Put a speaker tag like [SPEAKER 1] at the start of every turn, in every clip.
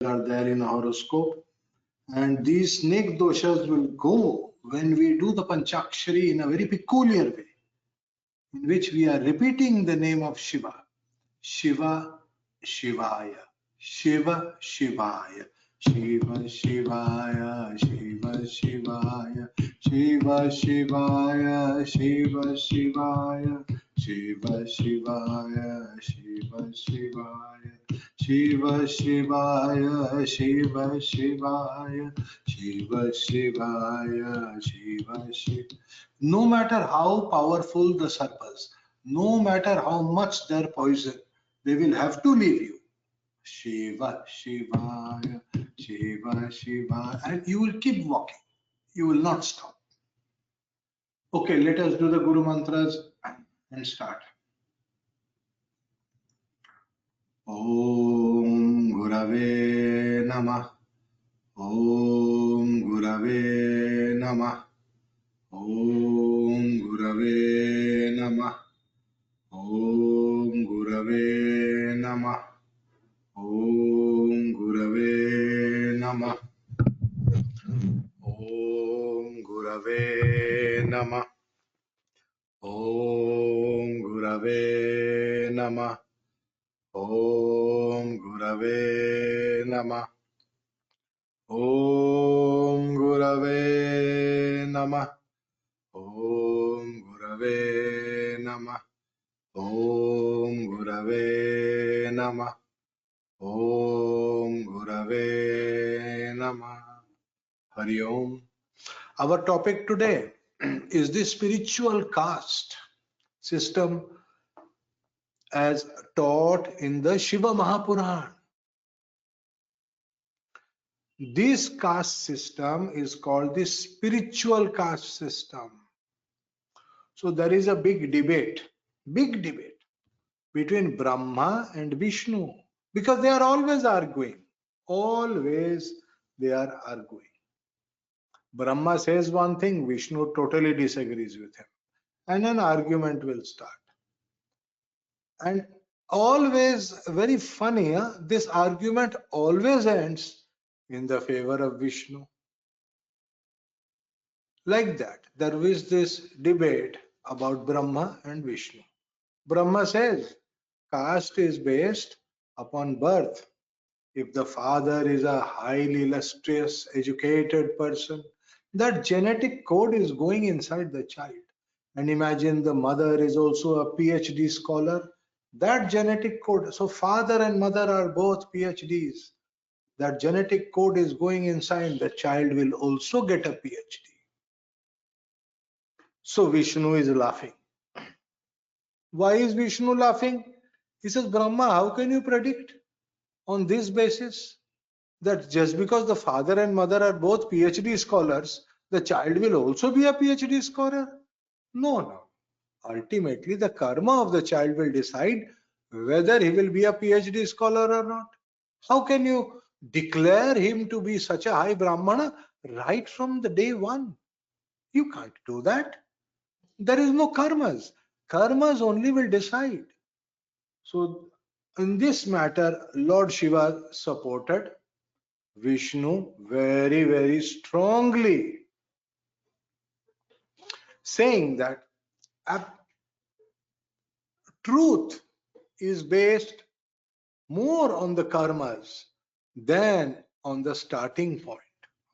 [SPEAKER 1] are there in a horoscope, and these snake doshas will go when we do the Pañcākṣarī in a very peculiar way, in which we are repeating the name of Shiva. Shiva, śivāya, Shiva, śivāya, Shiva, śivāya, Shiva, śivāya, Shiva, śivāya, Shiva, śivāya, Shiva, śivāya, Shiva, śivāya, Shiva, śivāya, Shiva, śivāya, Shiva, śivāya, Shiva, śivāya. No matter how powerful the sarpas, no matter how much they're poison, they will have to leave you. Shiva, Shivaya, Shiva, Shiva, and you will keep walking. You will not stop. Okay, let us do the Guru mantras and start. Om Gurave Namah. Om Gurave Namah. Om Gurave Namah. Om Gurave Namah. Om Gurave Namah. Om Gurave Namah. Om Gurave Namah. Om Gurave Namah. Om Gurave Namah. Om Gurave Namah. Om Gurave Namah. Om Gurave Namah. Hari Om. Our topic today is the spiritual caste system as taught in the Shiva Mahapuran. This caste system is called the spiritual caste system. So there is a big debate between Brahma and Vishnu, because they are always arguing. Always they are arguing. Brahma says one thing, Vishnu totally disagrees with him, and an argument will start. And always, very funny, this argument always ends in the favor of Vishnu. Like that, there is this debate about Brahma and Vishnu. Brahma says caste is based upon birth. If the father is a highly illustrious, educated person, that genetic code is going inside the child. And imagine the mother is also a PhD scholar, that genetic code. So father and mother are both PhDs. That genetic code is going inside, the child will also get a PhD. So Vishnu is laughing. Why is Vishnu laughing? He says, Brahma, how can you predict on this basis that just because the father and mother are both PhD scholars, the child will also be a PhD scholar? No. Ultimately, the karma of the child will decide whether he will be a PhD scholar or not. How can you declare him to be such a high Brahmana right from the day one? You can't do that. There is no karmas. Karmas only will decide. So in this matter, Lord Shiva supported Vishnu very, very strongly, saying that truth is based more on the karmas than on the starting point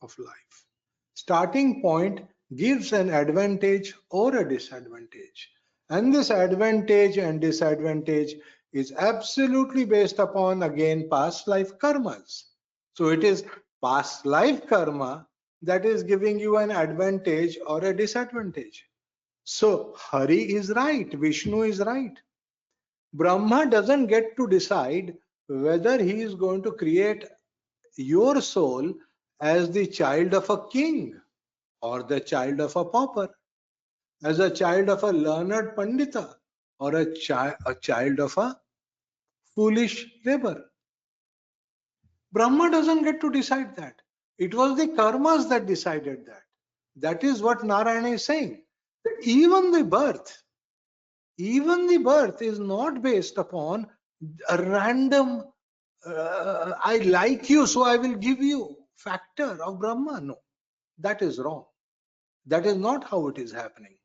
[SPEAKER 1] of life. Starting point gives an advantage or a disadvantage, and this advantage and disadvantage is absolutely based upon, again, past life karmas. So it is past life karma that is giving you an advantage or a disadvantage. So Hari is right, Vishnu is right. Brahma doesn't get to decide whether he is going to create your soul as the child of a king or the child of a pauper, as a child of a learned pandita or a child of a foolish laborer. Brahma doesn't get to decide that. It was the karmas that decided that. That is what Narayana is saying. That even the birth is not based upon a random I like you, so I will give you factor of Brahma. No, that is wrong. That is not how it is happening.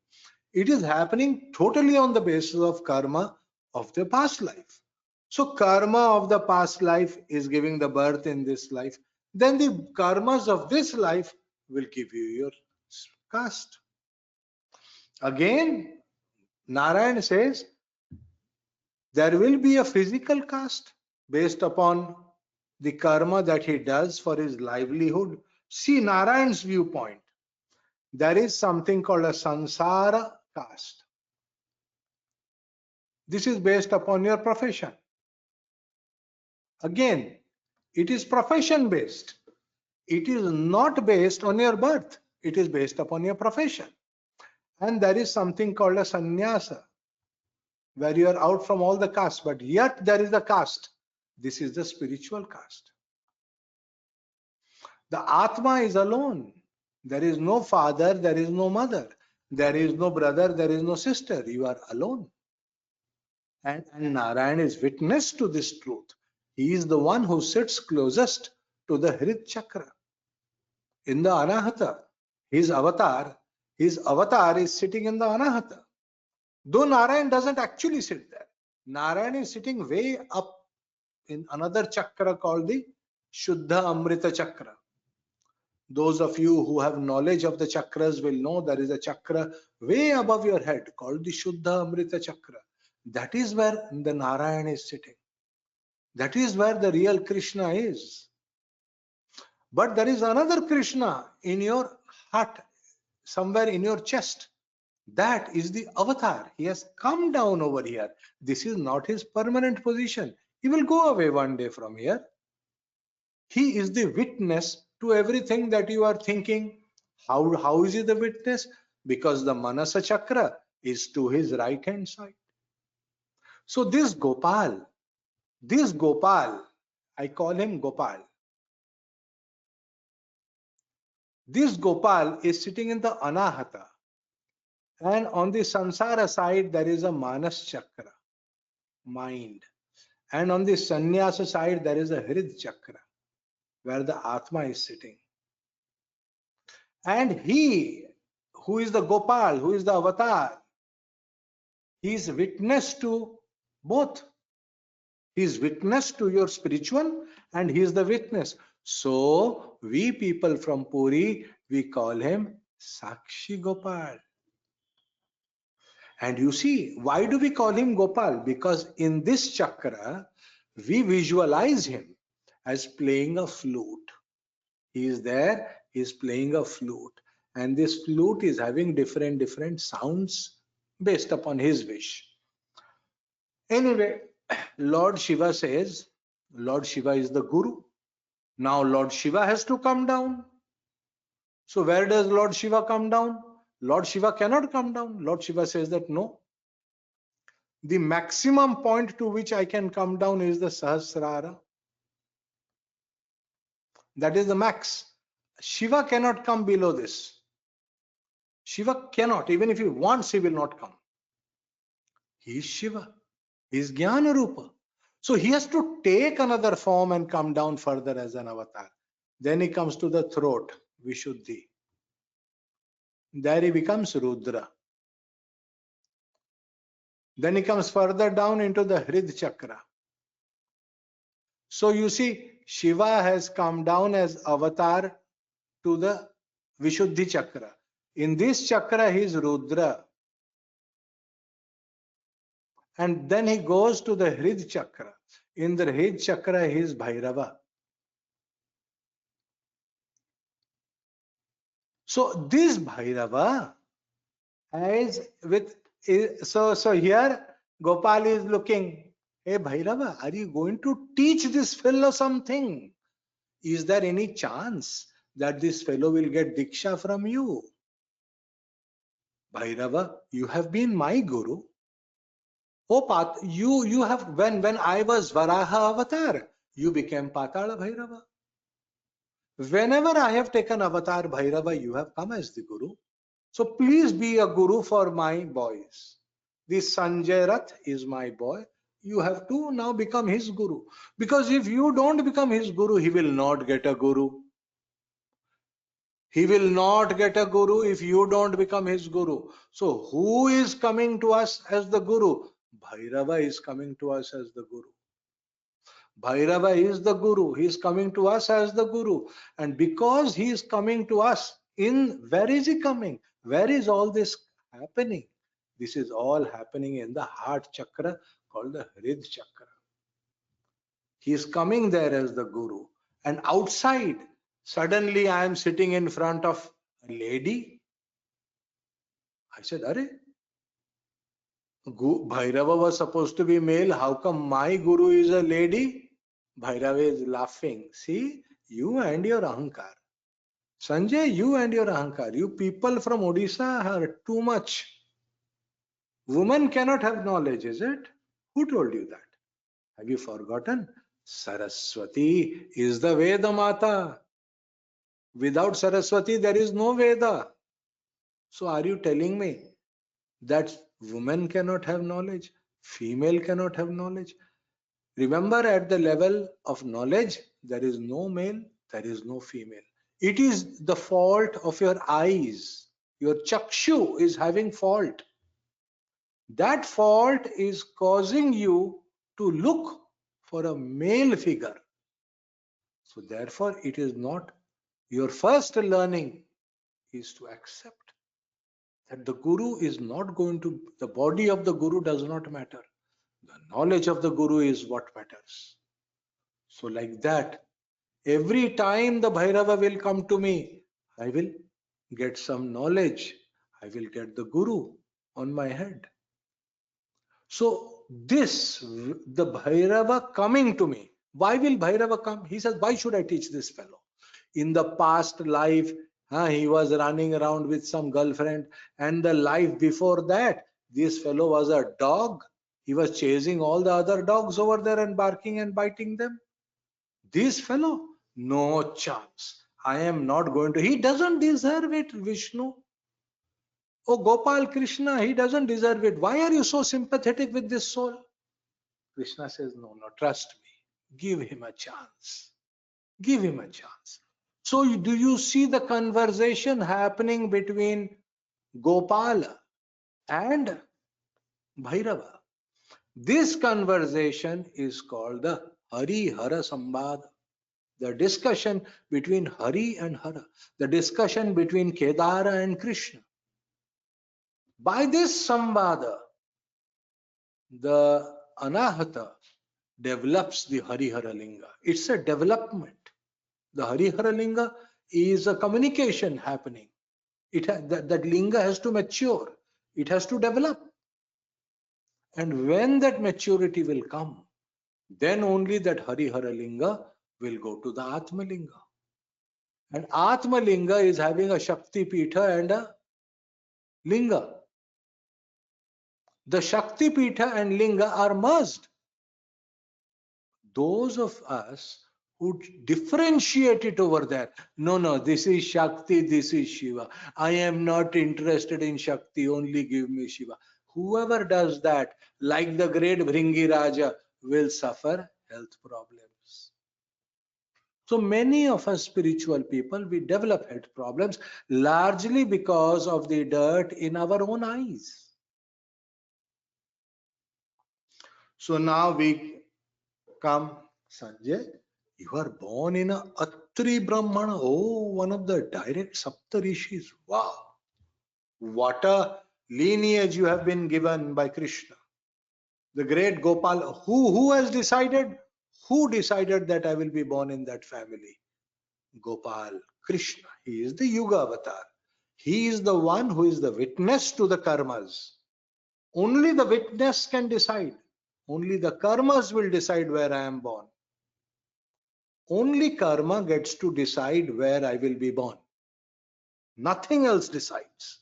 [SPEAKER 1] It is happening totally on the basis of karma of the past life. So karma of the past life is giving the birth in this life. Then the karmas of this life will give you your caste. Again, Narayan says there will be a physical caste based upon the karma that he does for his livelihood. See Narayan's viewpoint. There is something called a sansara caste. This is based upon your profession. Again, it is profession based. It is not based on your birth. It is based upon your profession. And there is something called a sannyasa, where you are out from all the castes, but yet there is a caste. This is the spiritual caste. The Atma is alone. There is no father, there is no mother. There is no brother, there is no sister. You are alone. And Narayan is witness to this truth. He is the one who sits closest to the Hrit Chakra. In the Anahata, his avatar is sitting in the Anahata. Though Narayan doesn't actually sit there. Narayan is sitting way up in another chakra called the Shuddha Amrita Chakra. Those of you who have knowledge of the chakras will know there is a chakra way above your head called the Shuddha Amrita Chakra. That is where the Narayan is sitting. That is where the real Krishna is. But there is another Krishna in your heart, somewhere in your chest. That is the avatar. He has come down over here. This is not his permanent position. He will go away one day from here. He is the witness to everything that you are thinking. How is he the witness? Because the Manasa Chakra is to his right hand side. So this Gopal, I call him Gopal. This Gopal is sitting in the Anahata. And on the Sansara side, there is a Manas Chakra, mind. And on the Sannyasa side, there is a Hrid Chakra, where the Atma is sitting. And he, who is the Gopal, who is the avatar, he is witness to both. He is witness to your spiritual and he is the witness. So we people from Puri, we call him Sakshi Gopal. And you see, why do we call him Gopal? Because in this chakra, we visualize him as playing a flute. He is there, he is playing a flute. And this flute is having different sounds based upon his wish. Anyway, Lord Shiva says, Lord Shiva is the Guru. Now Lord Shiva has to come down. So where does Lord Shiva come down? Lord Shiva cannot come down. Lord Shiva says that no. The maximum point to which I can come down is the Sahasrara. That is the max. Shiva cannot come below this. Shiva cannot. Even if he wants, he will not come. He is Shiva. He is Jnana Rupa. So he has to take another form and come down further as an avatar. Then he comes to the throat, Vishuddhi. There he becomes Rudra. Then he comes further down into the Hrid Chakra. So you see, Shiva has come down as avatar to the Vishuddhi Chakra. In this chakra, he is Rudra. And then he goes to the Hrid Chakra. In the Hrid Chakra, he is Bhairava. So this Bhairava is with, so here Gopal is looking, hey Bhairava, are you going to teach this fellow something? Is there any chance that this fellow will get Diksha from you? Bhairava, you have been my Guru. Oh, you have, when I was Varaha avatar, you became Patala Bhairava. Whenever I have taken avatar Bhairava, you have come as the Guru. So please be a Guru for my boys. This Sanjay Rath is my boy. You have to now become his guru. Because if you don't become his guru, he will not get a guru. He will not get a guru if you don't become his guru. So who is coming to us as the guru? Bhairava is coming to us as the guru. Bhairava is the guru. He is coming to us as the guru. And because he is coming to us, where is he coming? Where is all this happening? This is all happening in the heart chakra called the Hrid chakra. He is coming there as the guru. And outside, suddenly I am sitting in front of a lady. I said, Are? Bhairava was supposed to be male. How come my guru is a lady? Bhairava is laughing. See, you and your ahankar. Sanjay, you and your ahankar. You people from Odisha are too much. Women cannot have knowledge, is it? Who told you that? Have you forgotten? Saraswati is the Veda Mata. Without Saraswati, there is no Veda. So are you telling me that women cannot have knowledge? Female cannot have knowledge? Remember, at the level of knowledge, there is no male, there is no female. It is the fault of your eyes. Your chakshu is having fault. That fault is causing you to look for a male figure. So therefore, it is not your first learning is to accept that the guru is not going to, the body of the guru does not matter. The knowledge of the guru is what matters. So like that, every time the Bhairava will come to me, I will get some knowledge. I will get the guru on my head. So this, the Bhairava coming to me, why will Bhairava come? He says, why should I teach this fellow? In the past life, he was running around with some girlfriend, and the life before that, this fellow was a dog. He was chasing all the other dogs over there and barking and biting them. This fellow, no chance. I am not going to. He doesn't deserve it, Vishnu. Oh, Gopal Krishna, he doesn't deserve it. Why are you so sympathetic with this soul? Krishna says, no, trust me. Give him a chance. Give him a chance. So do you see the conversation happening between Gopala and Bhairava? This conversation is called the Hari Hara Sambad. The discussion between Hari and Hara. The discussion between Kedara and Krishna. By this Sambada, the Anahata develops the Harihara Linga. It's a development. The Harihara Linga is a communication happening. That Linga has to mature. It has to develop. And when that maturity will come, then only that Harihara Linga will go to the Atma Linga. And Atma Linga is having a Shakti Pitha and a Linga. The Shakti Pitha and Linga are merged. Those of us who differentiate it over there, no, this is Shakti, this is Shiva. I am not interested in Shakti, only give me Shiva. Whoever does that, like the great Bhringi Raja, will suffer health problems. So many of us spiritual people, we develop health problems largely because of the dirt in our own eyes. So now we come, Sanjay, you are born in a Atri Brahmana. Oh, one of the direct Saptarishis. Wow. What a lineage you have been given by Krishna. The great Gopal. Who has decided? Who decided that I will be born in that family? Gopal, Krishna. He is the Yuga avatar. He is the one who is the witness to the karmas. Only the witness can decide. Only the karmas will decide where I am born. Only karma gets to decide where I will be born. Nothing else decides.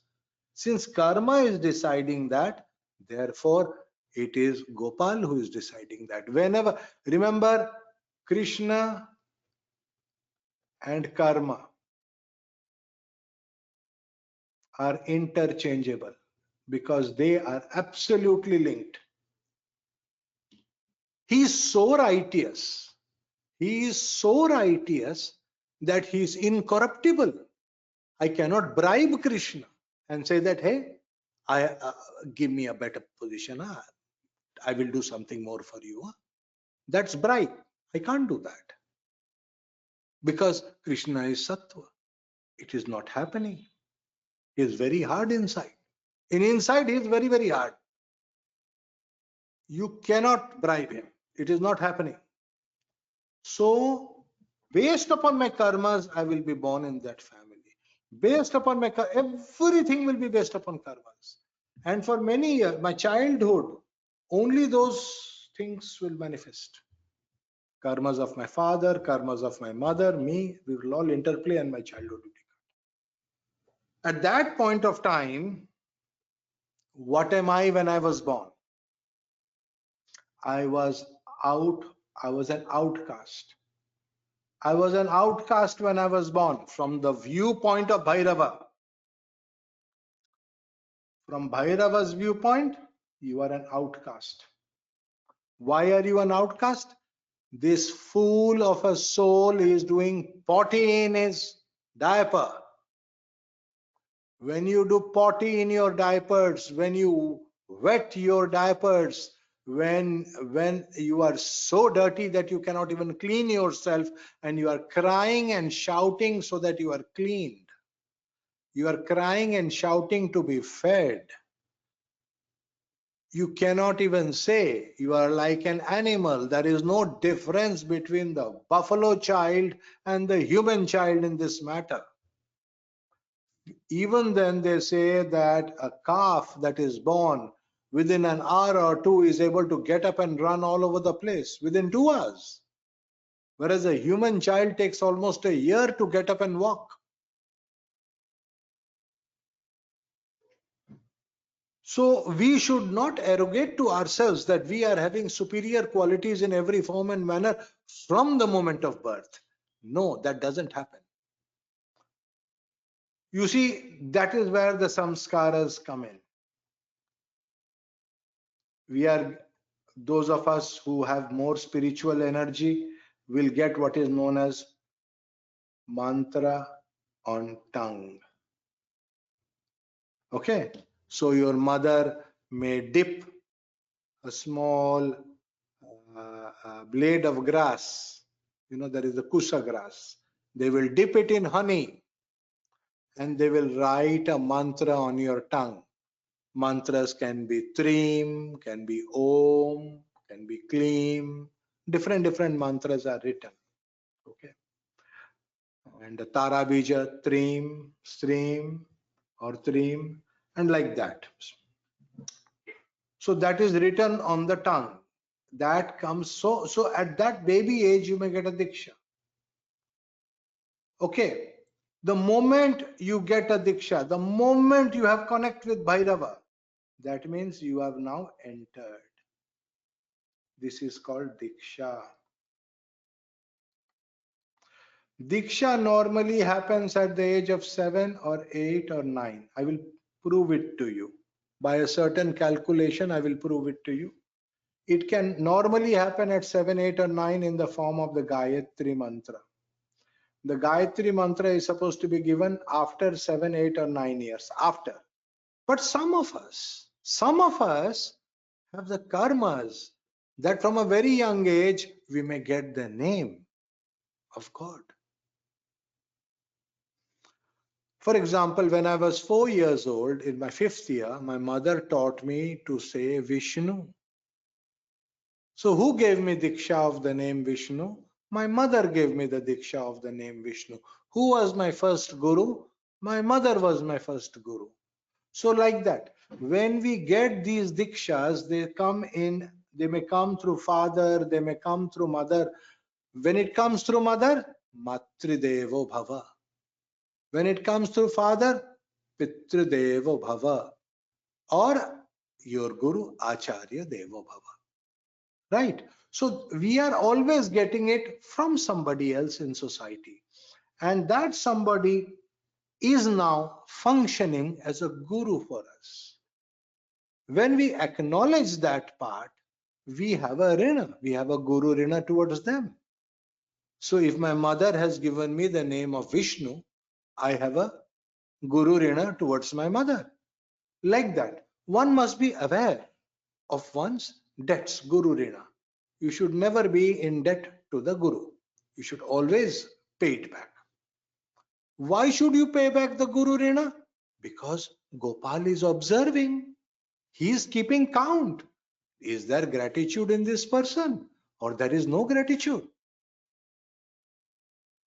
[SPEAKER 1] Since karma is deciding that, therefore it is Gopal who is deciding that. Whenever, remember, Krishna and karma are interchangeable because they are absolutely linked. He is so righteous. He is so righteous that he is incorruptible. I cannot bribe Krishna and say that, hey, give me a better position. I will do something more for you. That's bribe. I can't do that. Because Krishna is Sattva. It is not happening. He is very hard inside. Inside he is very, very hard. You cannot bribe him. It is not happening. So, based upon my karmas, I will be born in that family. Based upon my everything will be based upon karmas. And for many years, my childhood, only those things will manifest. Karmas of my father, karmas of my mother, me, we will all interplay and my childhood will be cut. At that point of time, what am I when I was born? I was an outcast. I was an outcast when I was born from the viewpoint of Bhairava. From Bhairava's viewpoint, you are an outcast. Why are you an outcast? This fool of a soul is doing potty in his diaper. When you do potty in your diapers, when you wet your diapers, when you are so dirty that you cannot even clean yourself and you are crying and shouting so that you are cleaned. You are crying and shouting to be fed. You cannot even say you are like an animal. There is no difference between the buffalo child and the human child in this matter. Even then they say that a calf that is born within an hour or two is able to get up and run all over the place within 2 hours. Whereas a human child takes almost a year to get up and walk. So we should not arrogate to ourselves that we are having superior qualities in every form and manner from the moment of birth. No, that doesn't happen. You see, that is where the samskaras come in. Those of us who have more spiritual energy will get what is known as mantra on tongue. Okay, so your mother may dip a small blade of grass. You know, there is the kusa grass. They will dip it in honey and they will write a mantra on your tongue. Mantras can be Trim, can be Om, can be Klim. Different mantras are written. Okay. And the Tara Bija, Trim, Stream, or Trim, and like that. So that is written on the tongue. That comes so at that baby age you may get a diksha. Okay. The moment you get a diksha, the moment you have connect with Bhairava, that means you have now entered. This is called diksha. Diksha normally happens at the age of 7 or 8 or 9. I will prove it to you. By a certain calculation, I will prove it to you. It can normally happen at 7, 8 or 9 in the form of the Gayatri mantra. The Gayatri mantra is supposed to be given after 7, 8 or 9 years, after. But some of us have the karmas that from a very young age, we may get the name of God. For example, when I was 4 years old, in my 5th year, my mother taught me to say Vishnu. So who gave me Diksha of the name Vishnu? My mother gave me the Diksha of the name Vishnu. Who was my first Guru? My mother was my first Guru. So like that, when we get these Dikshas, they may come through father, they may come through mother. When it comes through mother, Matridevo Bhava. When it comes through father, Pitridevo Bhava. Or your Guru, Acharya Devo Bhava. Right? So we are always getting it from somebody else in society. And that somebody is now functioning as a guru for us. When we acknowledge that part, we have a rina, we have a guru rina towards them. So if my mother has given me the name of Vishnu, I have a guru rina towards my mother. Like that, one must be aware of one's debts, guru rina. You should never be in debt to the guru. You should always pay it back. Why should you pay back the guru rina? Because Gopal is observing. He is keeping count. Is there gratitude in this person or there is no gratitude?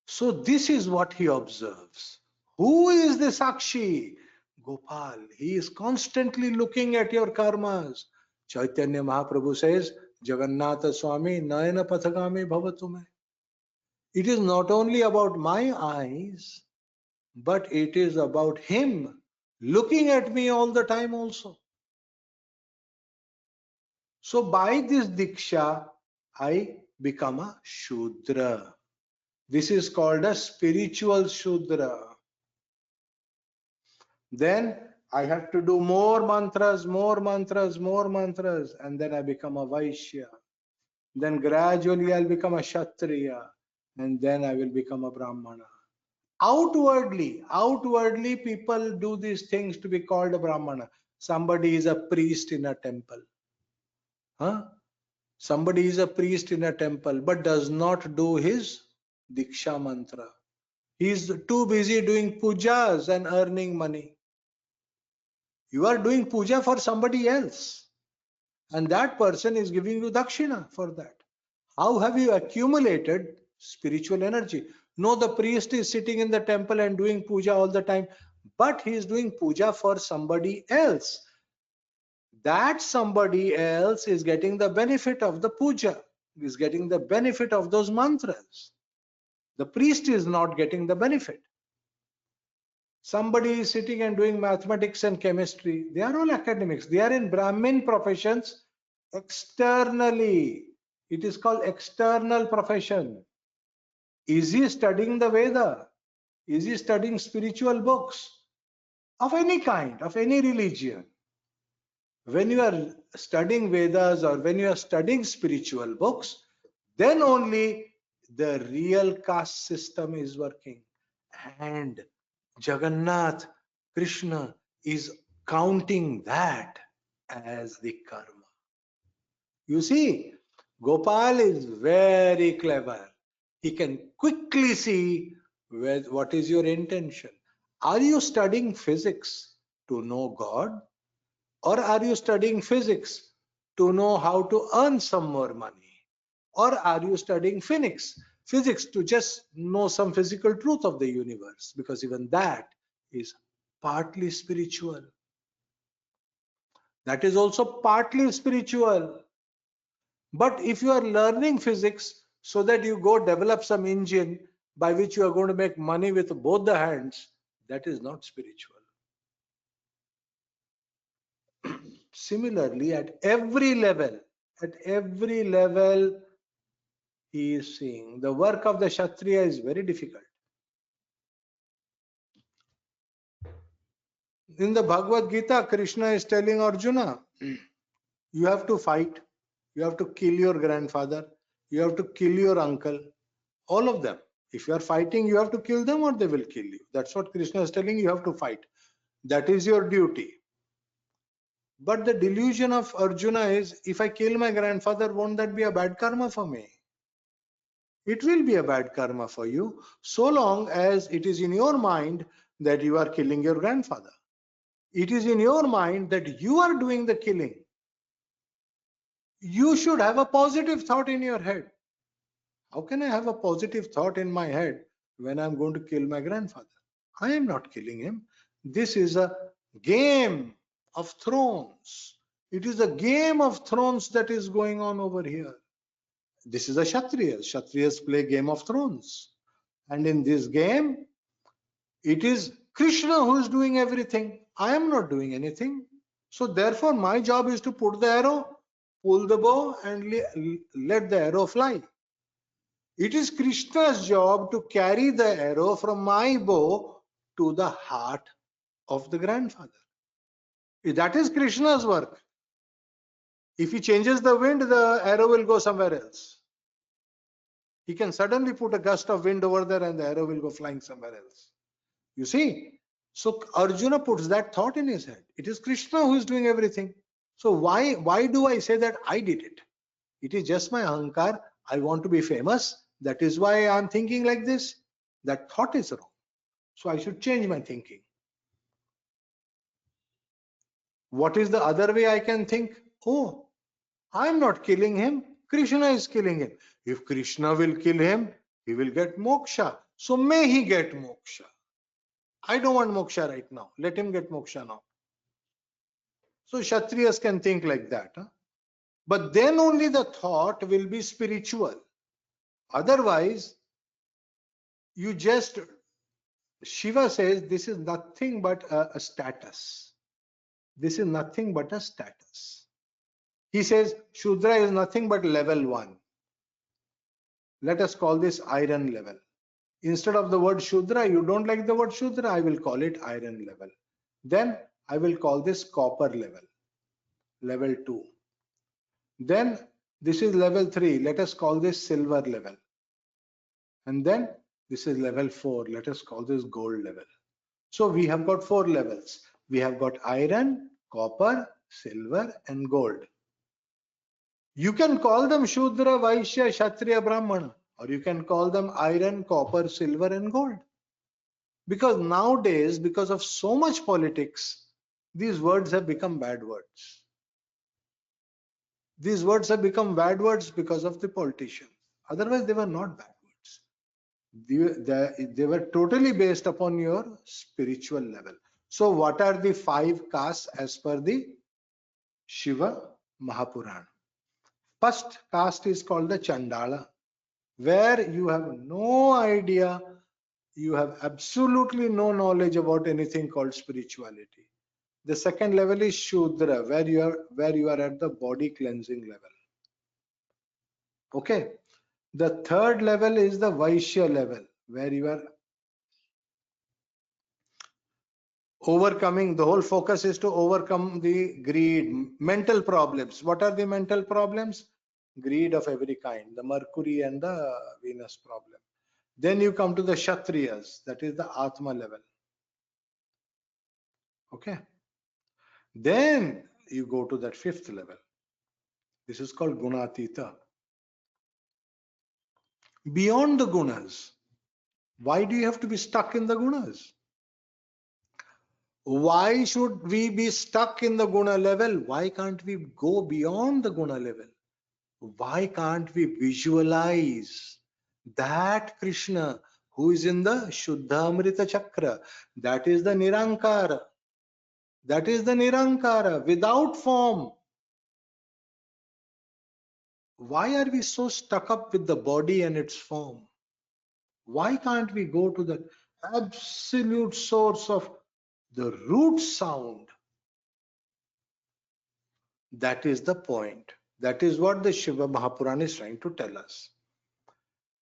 [SPEAKER 1] So this is what he observes. Who is the Sakshi? Gopal. He is constantly looking at your karmas. Chaitanya Mahaprabhu says, Jagannatha Swami Nayana Pathagami Bhavatume. It is not only about my eyes, but it is about him looking at me all the time also. So by this Diksha, I become a Shudra. This is called a spiritual Shudra. Then I have to do more mantras, more mantras, more mantras, and then I become a Vaishya. Then gradually I'll become a Kshatriya, and then I will become a Brahmana. Outwardly people do these things to be called a Brahmana. Somebody is a priest in a temple. Somebody is a priest in a temple but does not do his Diksha mantra. He is too busy doing pujas and earning money. You are doing puja for somebody else, and that person is giving you dakshina for that. How have you accumulated spiritual energy? No, the priest is sitting in the temple and doing puja all the time, but he is doing puja for somebody else. That somebody else is getting the benefit of the puja, is getting the benefit of those mantras. The priest is not getting the benefit. Somebody is sitting and doing mathematics and chemistry. They are all academics. They are in Brahmin professions externally. It is called external profession. Is he studying the Veda? Is he studying spiritual books of any kind, of any religion? When you are studying Vedas or when you are studying spiritual books, then only the real caste system is working. And Jagannath, Krishna is counting that as the karma. You see, Gopal is very clever. He can quickly see what is your intention. Are you studying physics to know God? Or are you studying physics to know how to earn some more money? Or are you studying physics to just know some physical truth of the universe? Because even that is partly spiritual. That is also partly spiritual. But if you are learning physics so that you go develop some engine by which you are going to make money with both the hands, that is not spiritual. Similarly, at every level, he is seeing the work of the Kshatriya is very difficult. In the Bhagavad Gita, Krishna is telling Arjuna, you have to fight, you have to kill your grandfather, you have to kill your uncle, all of them. If you are fighting, you have to kill them or they will kill you. That's what Krishna is telling you, have to fight. That is your duty. But the delusion of Arjuna is, if I kill my grandfather, won't that be a bad karma for me? It will be a bad karma for you, so long as it is in your mind that you are killing your grandfather. It is in your mind that you are doing the killing. You should have a positive thought in your head. How can I have a positive thought in my head when I'm going to kill my grandfather? I am not killing him. This is a game of thrones. It is a game of thrones that is going on over here. This is a Kshatriya. Kshatriyas play Game of Thrones. And in this game, it is Krishna who is doing everything. I am not doing anything. So therefore, my job is to put the arrow, pull the bow, and let the arrow fly. It is Krishna's job to carry the arrow from my bow to the heart of the grandfather. That is Krishna's work. If he changes the wind, the arrow will go somewhere else. He can suddenly put a gust of wind over there and the arrow will go flying somewhere else. You see? So Arjuna puts that thought in his head. It is Krishna who is doing everything. So why do I say that I did it? It is just my ahankar. I want to be famous. That is why I am thinking like this. That thought is wrong. So I should change my thinking. What is the other way I can think? Oh, I am not killing him. Krishna is killing him. If Krishna will kill him, he will get moksha. So may he get moksha. I don't want moksha right now. Let him get moksha now. So Kshatriyas can think like that. Huh? But then only the thought will be spiritual. Otherwise, you just, Shiva says this is nothing but a status. This is nothing but a status. He says Shudra is nothing but level 1. Let us call this iron level. Instead of the word Shudra, you don't like the word Shudra, I will call it iron level. Then I will call this copper level, level 2. Then this is level 3. Let us call this silver level. And then this is level 4. Let us call this gold level. So we have got 4 levels. We have got iron, copper, silver, and gold. You can call them Shudra, Vaishya, Kshatriya, Brahmana, or you can call them iron, copper, silver, and gold. Because nowadays, because of so much politics, these words have become bad words. These words have become bad words because of the politicians. Otherwise, they were not bad words. They were totally based upon your spiritual level. So what are the 5 castes as per the Shiva Mahapurana? First caste is called the Chandala, where you have no idea, you have absolutely no knowledge about anything called spirituality. The second level is Shudra, where you are at the body cleansing level. Okay. The third level is the Vaishya level, where you are overcoming, the whole focus is to overcome the greed, mental problems. What are the mental problems? Greed of every kind, the Mercury and the Venus problem. Then you come to the Kshatriyas, that is the Atma level. Okay. Then you go to that 5th level. This is called Gunatita. Beyond the gunas. Why do you have to be stuck in the gunas? Why should we be stuck in the guna level? Why can't we go beyond the guna level? Why can't we visualize that Krishna who is in the Shuddha Amrita Chakra? That is the Nirankara. That is the Nirankara, without form. Why are we so stuck up with the body and its form? Why can't we go to the absolute source of the root sound? That is the point. That is what the Shiva Mahapurana is trying to tell us.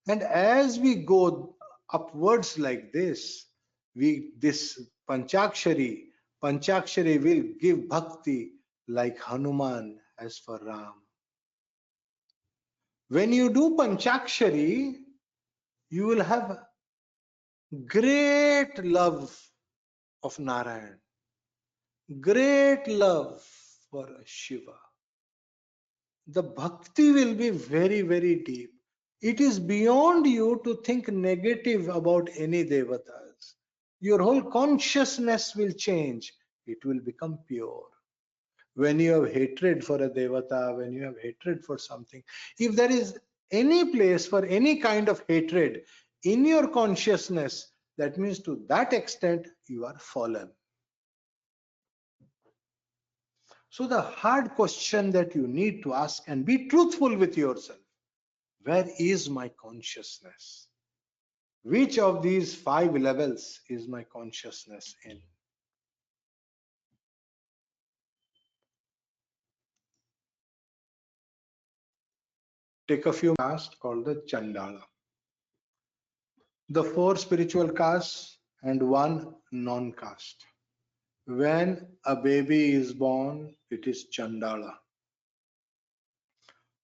[SPEAKER 1] And as we go upwards like this, this Pañcākṣarī will give bhakti like Hanuman as for Ram. When you do Pañcākṣarī, you will have great love of Narayan, great love for Shiva. The bhakti will be very, very deep. It is beyond you to think negative about any devatas. Your whole consciousness will change. It will become pure. When you have hatred for a devata, when you have hatred for something, if there is any place for any kind of hatred in your consciousness, that means to that extent you are fallen. So the hard question that you need to ask, and be truthful with yourself, where is my consciousness? Which of these 5 levels is my consciousness in? Take a few castes called the Chandala. The 4 spiritual castes and 1 non-caste. When a baby is born, it is Chandala.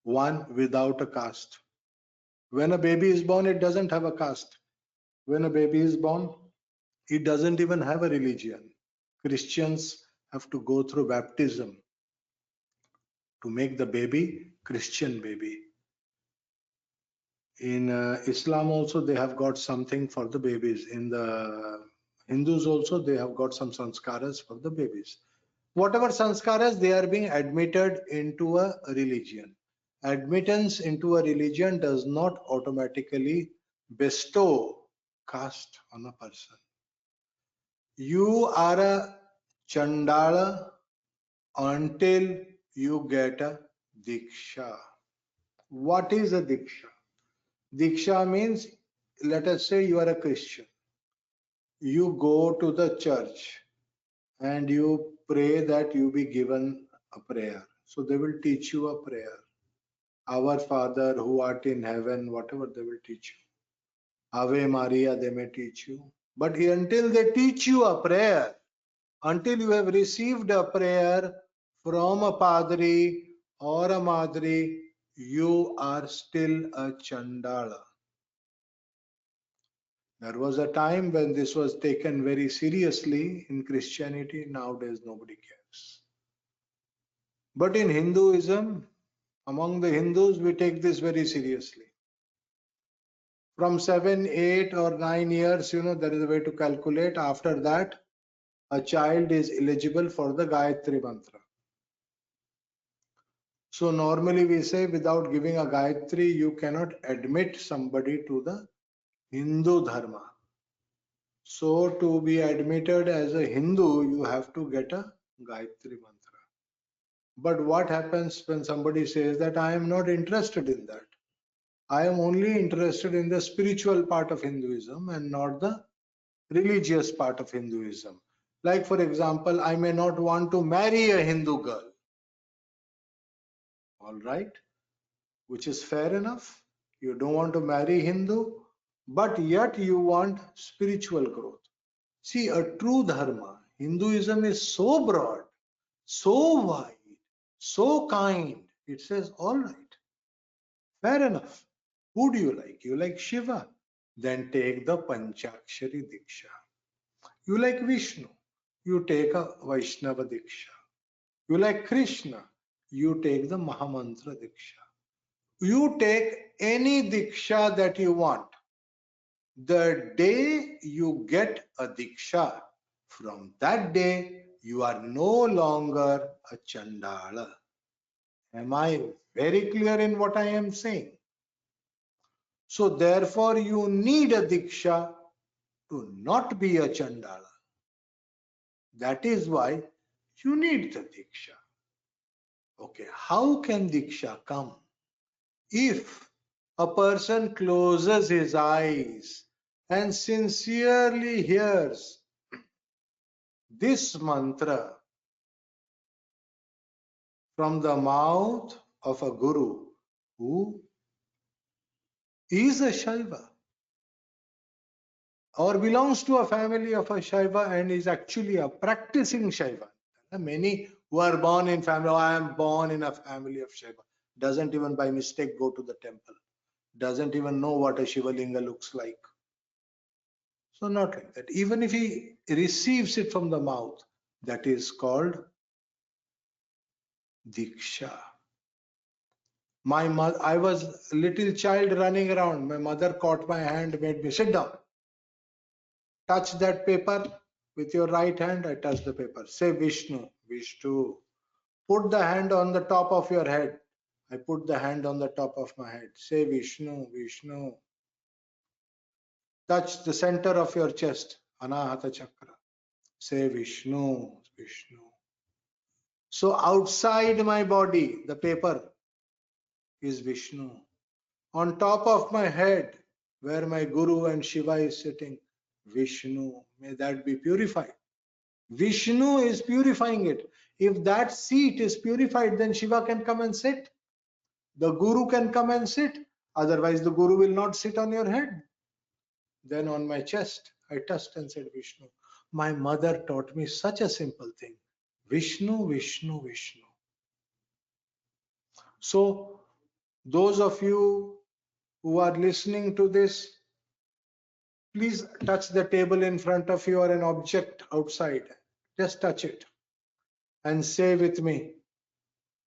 [SPEAKER 1] one without a caste. When a baby is born, it doesn't have a caste. When a baby is born, it doesn't even have a religion. Christians have to go through baptism to make the baby Christian baby. In Islam also, they have got something for the babies. In the Hindus also, they have got some sanskaras for the babies. Whatever sanskaras, they are being admitted into a religion. Admittance into a religion does not automatically bestow caste on a person. You are a Chandala until you get a Diksha. What is a Diksha? Diksha means, let us say you are a Christian. You go to the church and you pray that you be given a prayer. So they will teach you a prayer. Our Father who art in heaven, whatever they will teach you. Ave Maria, they may teach you. But until they teach you a prayer, until you have received a prayer from a padri or a madri, you are still a Chandala. There was a time when this was taken very seriously in Christianity. Nowadays, nobody cares. But in Hinduism, among the Hindus, we take this very seriously. From 7, 8 or 9 years, there is a way to calculate. After that, a child is eligible for the Gayatri Mantra. So normally we say without giving a Gayatri, you cannot admit somebody to the Hindu Dharma. So to be admitted as a Hindu, you have to get a Gayatri Mantra. But what happens when somebody says that I am not interested in that? I am only interested in the spiritual part of Hinduism and not the religious part of Hinduism. Like for example, I may not want to marry a Hindu girl. All right, which is fair enough. You don't want to marry Hindu, but yet you want spiritual growth. See, a true dharma, Hinduism is so broad, so wide, so kind. It says, all right, fair enough. Who do you like? You like Shiva? Then take the Pañcākṣarī Vidyā. You like Vishnu? You take a Vaishnava Diksha. You like Krishna? You take the Mahamantra Diksha. You take any Diksha that you want. The day you get a Diksha, from that day you are no longer a Chandala. Am I very clear in what I am saying? So therefore you need a Diksha to not be a Chandala. That is why you need the Diksha. Okay, how can Diksha come? If a person closes his eyes and sincerely hears this mantra from the mouth of a guru who is a Shaiva or belongs to a family of a Shaiva and is actually a practicing Shaiva. Many who are born in family, I am born in a family of Shaiva, doesn't even by mistake go to the temple, doesn't even know what a Shiva Linga looks like. So not like that. Even if he receives it from the mouth, that is called Diksha. I was a little child running around. My mother caught my hand, made me sit down. Touch that paper with your right hand. I touch the paper. Say Vishnu, Vishnu. Put the hand on the top of your head. I put the hand on the top of my head. Say Vishnu, Vishnu. Touch the center of your chest, Anahata Chakra. Say Vishnu, Vishnu. So outside my body, the paper is Vishnu. On top of my head, where my Guru and Shiva is sitting, Vishnu. May that be purified. Vishnu is purifying it. If that seat is purified, then Shiva can come and sit. The Guru can come and sit. Otherwise, the Guru will not sit on your head. Then on my chest, I touched and said Vishnu. My mother taught me such a simple thing. Vishnu, Vishnu, Vishnu. So Those of you who are listening to this, please touch the table in front of you or an object outside. Just touch it and say with me,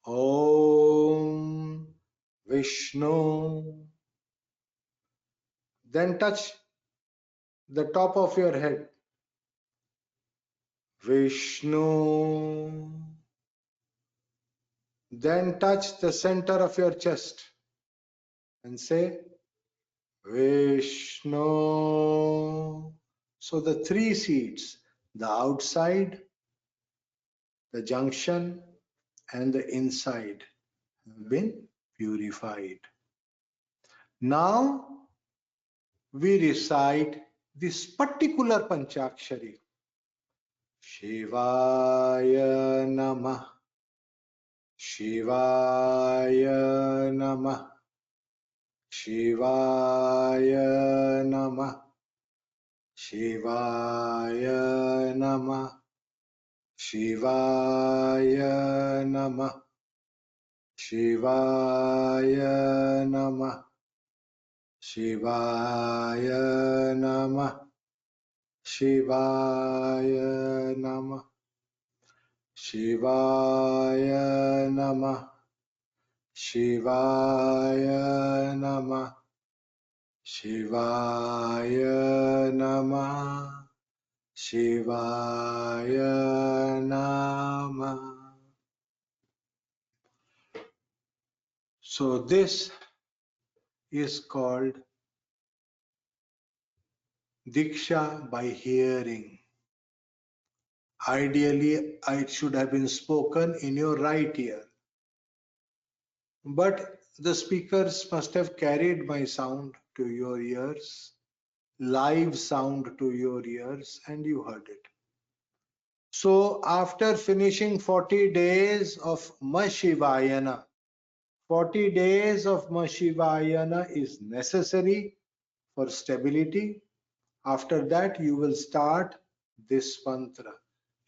[SPEAKER 1] Om Vishnu. Then touch the top of your head. Vishnu. Then touch the center of your chest and say Vishnu. So the three seats, the outside, the junction, and the inside have been purified. Now we recite this particular Pañcākṣarī. Śivāya namaḥ, Śivāya namaḥ, Śivāya namaḥ, Śivāya namaḥ, Śivāya namaḥ, Śivāya namaḥ, Śivāya namaḥ, Śivāya namaḥ, Śivāya namaḥ, Śivāya namaḥ, Śivāya namaḥ, Śivāya namaḥ. So this is called Diksha by hearing. Ideally, it should have been spoken in your right ear. But the speakers must have carried my sound to your ears, live sound to your ears, and you heard it. So after finishing 40 days of Śivāyana, 40 days of Śivāyana is necessary for stability. After that, you will start this mantra,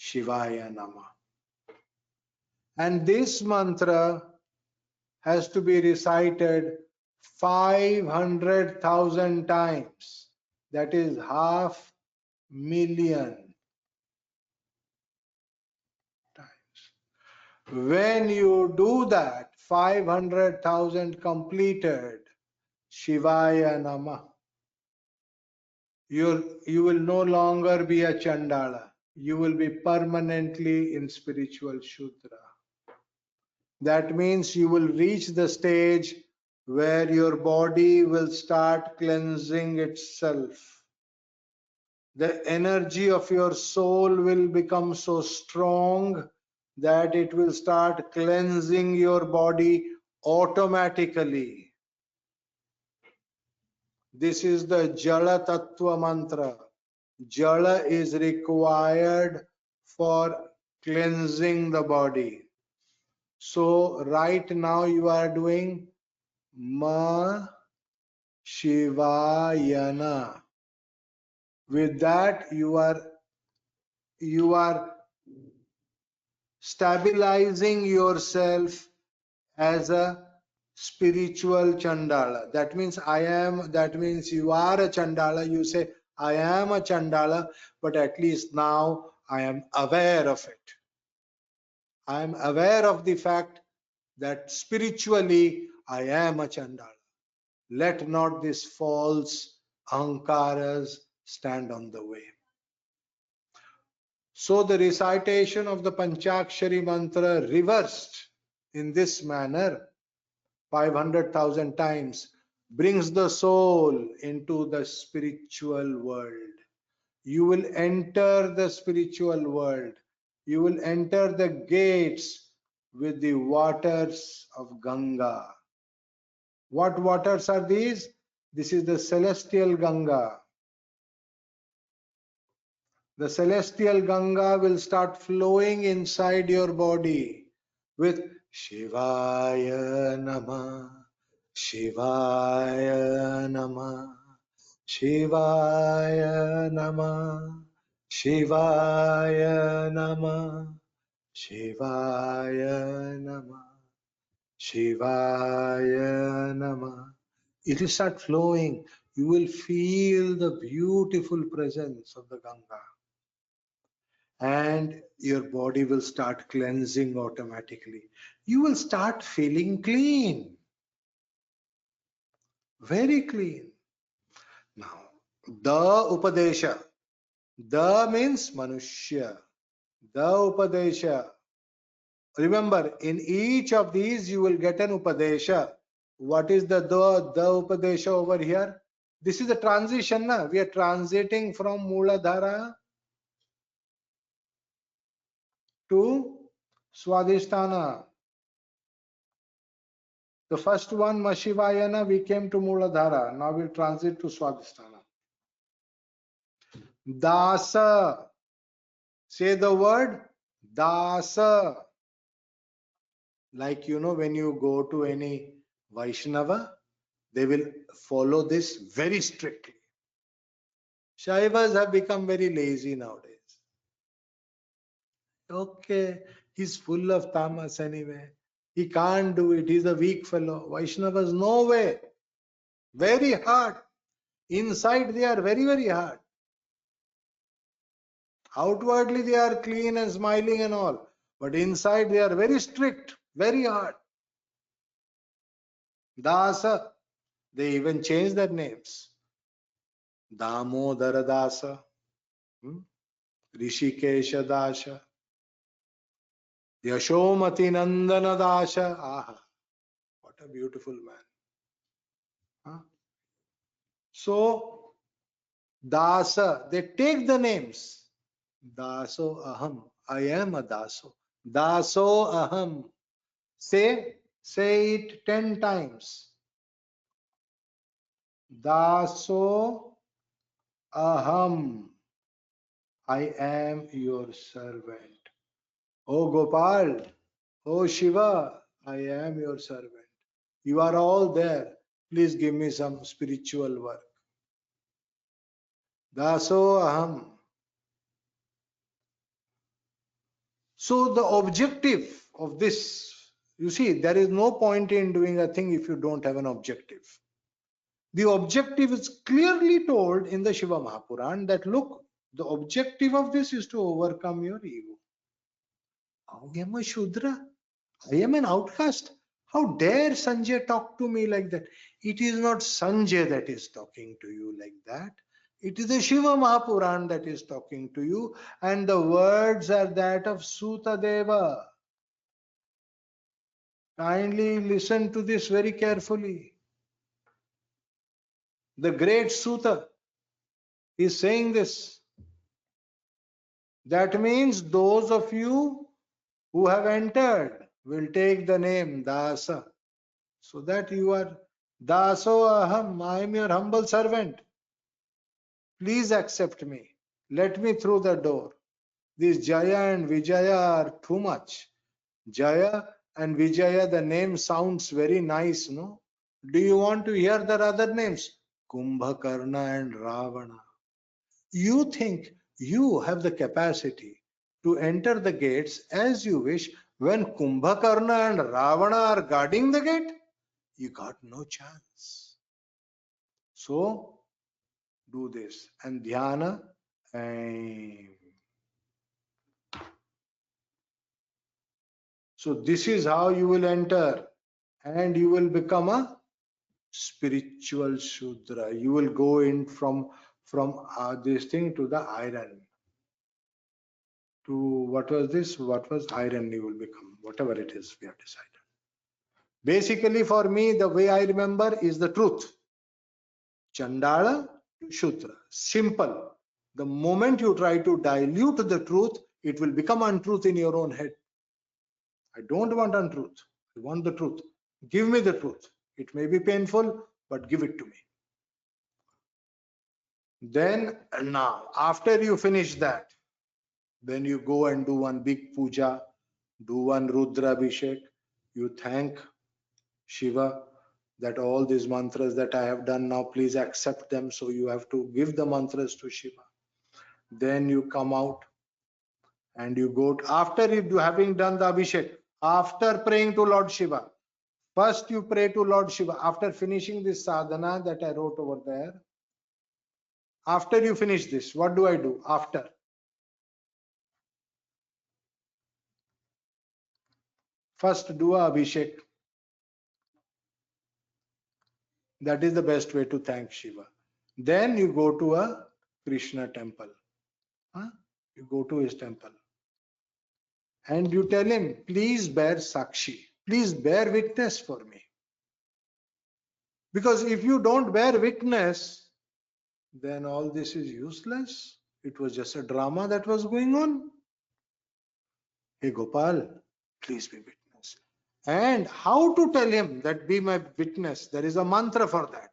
[SPEAKER 1] Śivāya Namah. And this mantra has to be recited 500,000 times. That is 500,000 times. When you do that, 500,000 completed, Śivāya Namah, you will no longer be a Chandala. You will be permanently in spiritual Shudra. That means you will reach the stage where your body will start cleansing itself. The energy of your soul will become so strong that it will start cleansing your body automatically. This is the Jala Tattva mantra. Jala is required for cleansing the body. So right now you are doing Ma Śivāyana. With that you are stabilizing yourself as a spiritual Chandala. That means you are a Chandala. You say, I am a Chandala, but at least now I am aware of it. I am aware of the fact that spiritually I am a Chandala. Let not this false ahankaras stand on the way. So the recitation of the Pañcākṣarī mantra reversed in this manner 500,000 times brings the soul into the spiritual world. You will enter the spiritual world. You will enter the gates with the waters of Ganga. What waters are these? This is the celestial Ganga. The celestial Ganga will start flowing inside your body with Śivāya Namah, Śivāya Namah, Śivāya Namah, Śivāya Namah, Śivāya Namah, śivāya namaḥ. It will start flowing. You will feel the beautiful presence of the Ganga. And your body will start cleansing automatically. You will start feeling clean. Very clean. Now, the Upadesha. The means Manushya. The Upadesha. Remember, in each of these you will get an Upadesha. What is the Upadesha over here? This is a transition. Na? We are transiting from Mooladhara to Swadhisthana. The first one, Mashivayana, we came to Mooladhara. Now we'll transit to Swadhisthana. Dasa. Say the word Dasa. Like, when you go to any Vaishnava, they will follow this very strictly. Shaivas have become very lazy nowadays. Okay, he's full of tamas anyway. He can't do it. He's a weak fellow. Vaishnavas, no way. Very hard. Inside they are very, very hard. Outwardly they are clean and smiling and all. But inside they are very strict, very hard. Dasa. They even change their names. Damodara Dasa. Rishikesha Dasha. Yashomati Nandana Dasha. Aha. What a beautiful man. Huh? So, Dasa, they take the names. Daso Aham. I am a Daso. Daso Aham. Say it 10 times. Daso Aham. I am your servant. Oh Gopal, oh Shiva, I am your servant. You are all there. Please give me some spiritual work. Daso aham. So the objective of this, you see, there is no point in doing a thing if you don't have an objective. The objective is clearly told in the Shiva Mahapuran that look, the objective of this is to overcome your ego. I am a Shudra. I am an outcast. How dare Sanjay talk to me like that? It is not Sanjay that is talking to you like that. It is the Shiva Mahapuran that is talking to you, and the words are that of Suta Deva. Kindly listen to this very carefully. The great Suta is saying this. That means those of you who have entered will take the name Dasa. So that you are Daso Aham, I am your humble servant. Please accept me. Let me through the door. These Jaya and Vijaya are too much. Jaya and Vijaya, the name sounds very nice, no? Do you want to hear the other names? Kumbhakarna and Ravana. You think you have the capacity to enter the gates as you wish when Kumbhakarna and Ravana are guarding the gate? You got no chance. So, do this. And dhyana. So this is how you will enter, and you will become a spiritual Shudra. You will go in from this thing to the iron. To what was this? What was iron? You will become whatever it is we have decided. Basically, for me, the way I remember is the truth. Chandala to Shudra. Simple. The moment you try to dilute the truth, it will become untruth in your own head. I don't want untruth. I want the truth. Give me the truth. It may be painful, but give it to me. Then, now, after you finish that, then you go and do one big puja, do one Rudra Abhishek. You thank Shiva that all these mantras that I have done now, please accept them. So you have to give the mantras to Shiva. Then you come out and you go, after having done the Abhishek, after praying to Lord Shiva, First you pray to Lord Shiva. After finishing this sadhana that I wrote over there, after you finish this, what do I do after? First do a abhishek. That is the best way to thank Shiva. Then you go to a Krishna temple. You go to his temple. And you tell him, please bear sakshi. Please bear witness for me. Because if you don't bear witness, then all this is useless. It was just a drama that was going on. Hey Gopal, please be witness. And how to tell him that be my witness? There is a mantra for that.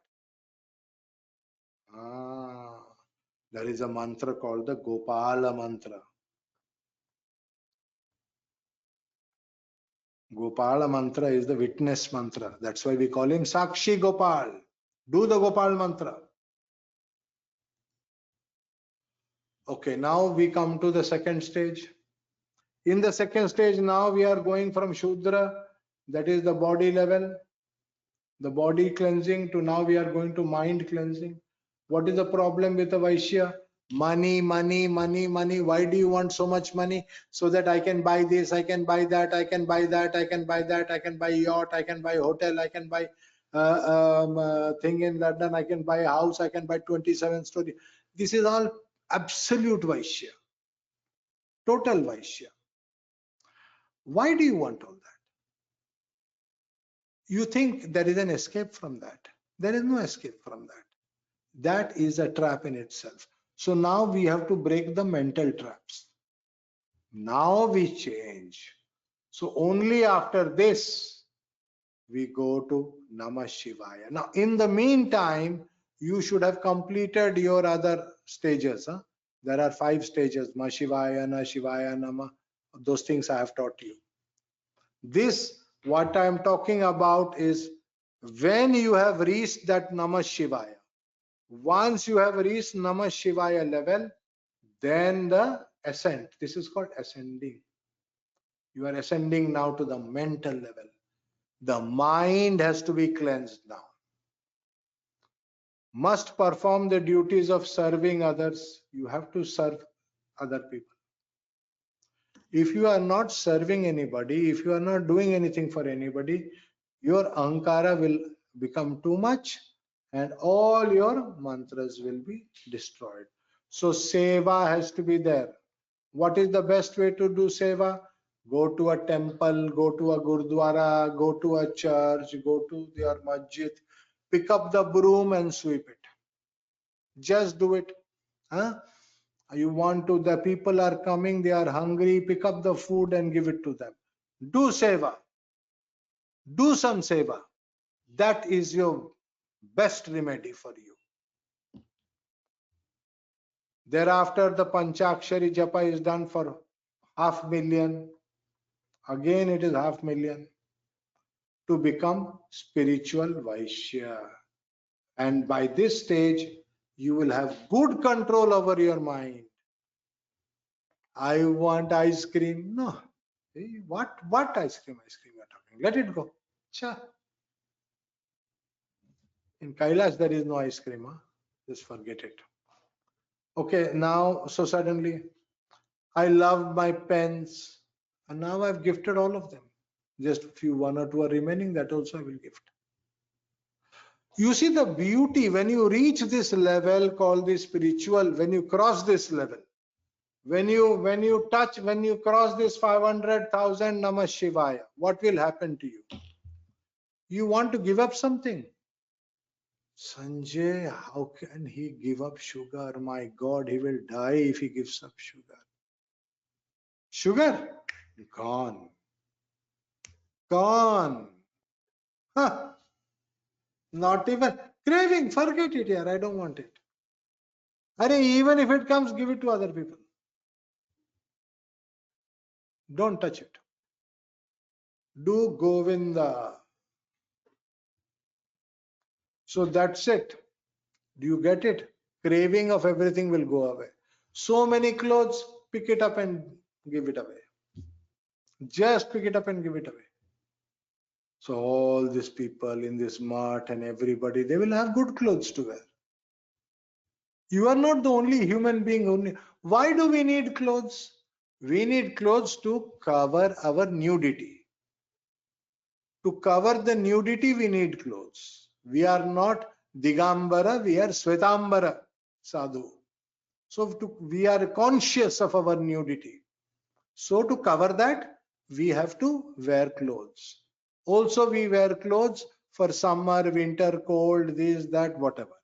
[SPEAKER 1] There is a mantra called the Gopala mantra. Gopala mantra is the witness mantra. That's why we call him Sakshi Gopal. Do the Gopal mantra. Okay, now we come to the second stage. In the second stage, now we are going from Shudra, that is the body level, the body cleansing, to now we are going to mind cleansing. What is the problem with the Vaishya? Money, money, money, money. Why do you want so much money? So that I can buy this, I can buy that, I can buy that, I can buy that, I can buy yacht, I can buy hotel, I can buy thing in London, I can buy a house, I can buy 27 story. This is all absolute Vaishya, total Vaishya. Why do you want all that? You think there is an escape from that. There is no escape from that. That is a trap in itself. So now we have to break the mental traps. Now we change. So only after this, we go to namaḥ śivāya. Now in the meantime, you should have completed your other stages. There are 5 stages. Ma śivāya, na śivāya, nama. Those things I have taught you. This, what I am talking about, is when you have reached that namaḥ śivāya. Once you have reached namaḥ śivāya level, then the ascent. This is called ascending. You are ascending now to the mental level. The mind has to be cleansed now. Must perform the duties of serving others. You have to serve other people. If you are not serving anybody, if you are not doing anything for anybody, your ahankara will become too much and all your mantras will be destroyed. So seva has to be there. What is the best way to do seva? Go to a temple, go to a gurdwara, go to a church, go to your masjid, pick up the broom and sweep it. Just do it. You want to, the people are coming, they are hungry, pick up the food and give it to them. Do seva. Do some seva. That is your best remedy for you. Thereafter, the Pañcākṣarī japa is done for 500,000. Again, it is 500,000 to become spiritual Vaishya. And by this stage, you will have good control over your mind. I want ice cream. No. What ice cream? Ice cream you are talking. Let it go. Cha. In Kailash, there is no ice cream. Just forget it. Okay, now, so suddenly, I love my pens. And now I've gifted all of them. Just few, 1 or 2 are remaining. That also I will gift. You see the beauty when you reach this level called the spiritual, when you cross this level, when you cross this 500,000 namaḥ śivāya, what will happen to you? You want to give up something. Sanjay, how can he give up sugar? My God, he will die if he gives up sugar. Sugar? Gone. Gone. Huh. Not even craving, forget it here. I don't want it. Even if it comes, give it to other people. Don't touch it. Do Govinda. So that's it. Do you get it? Craving of everything will go away. So many clothes, pick it up and give it away. Just pick it up and give it away. So all these people in this mart and everybody, they will have good clothes to wear. You are not the only human being. Only. Why do we need clothes? We need clothes to cover our nudity. To cover the nudity, we need clothes. We are not Digambara, we are Svetambara sadhu. So we are conscious of our nudity. So to cover that, we have to wear clothes. Also, we wear clothes for summer, winter, cold, this, that, whatever.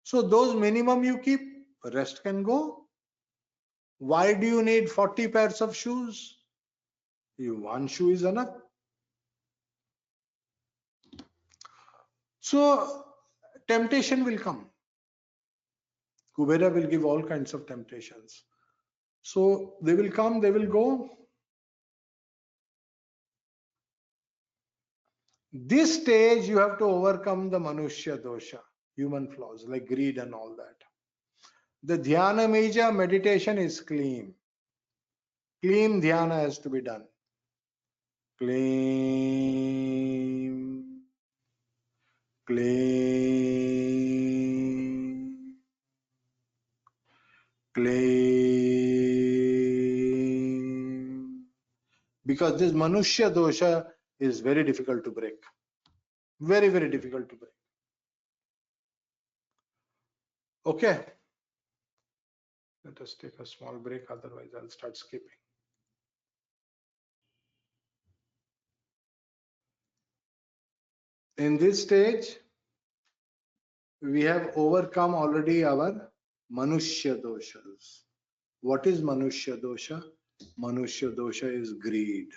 [SPEAKER 1] So those minimum you keep, rest can go. Why do you need 40 pairs of shoes? One shoe is enough. So temptation will come. Kubera will give all kinds of temptations. So they will come, they will go. This stage you have to overcome the Manushya dosha, human flaws like greed and all that. The dhyana meja meditation is clean. Clean dhyana has to be done. Clean. Clean. Clean. Because this Manushya dosha is very difficult to break. Very, very difficult to break. Okay. Let us take a small break, otherwise I'll start skipping. In this stage, we have overcome already our Manushya doshas. What is Manushya dosha? Manushya dosha is greed.